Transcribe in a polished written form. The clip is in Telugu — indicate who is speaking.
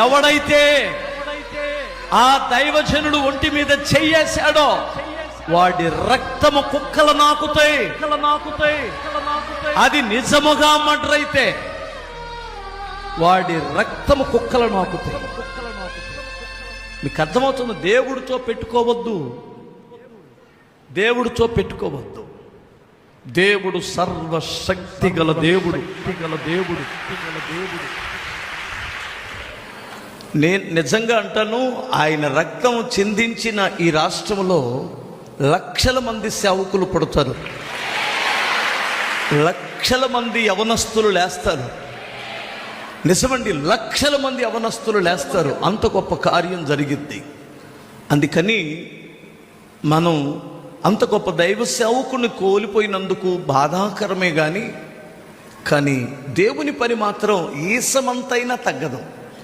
Speaker 1: ఎవడైతే ఆ దైవజనుడు ఒంటి మీద చెయ్యేశాడో వాడి రక్తము కుక్కలు నాకుతాయి. అది నిజముగా మర్డర్ అయితే వాడి రక్తము కుక్కలు నాకుతాయి. మీకు అర్థమవుతుంది? దేవుడితో పెట్టుకోవద్దు, దేవుడితో పెట్టుకోవద్దు. దేవుడు సర్వశక్తి గల దేవుడు. నేను నిజంగా అంటాను, ఆయన రక్తం చిందించిన ఈ రాష్ట్రంలో లక్షల మంది సేవకులు పుడతారు, లక్షల మంది యవనస్తులు లేస్తారు. నిజమండి, లక్షల మంది యవనస్తులు లేస్తారు. అంత గొప్ప కార్యం జరిగింది. అందుకని మనం అంత గొప్ప దైవ సేవకుని కోల్పోయినందుకు బాధాకరమే కానీ దేవుని పని మాత్రం ఈసమంతైనా తగ్గదు.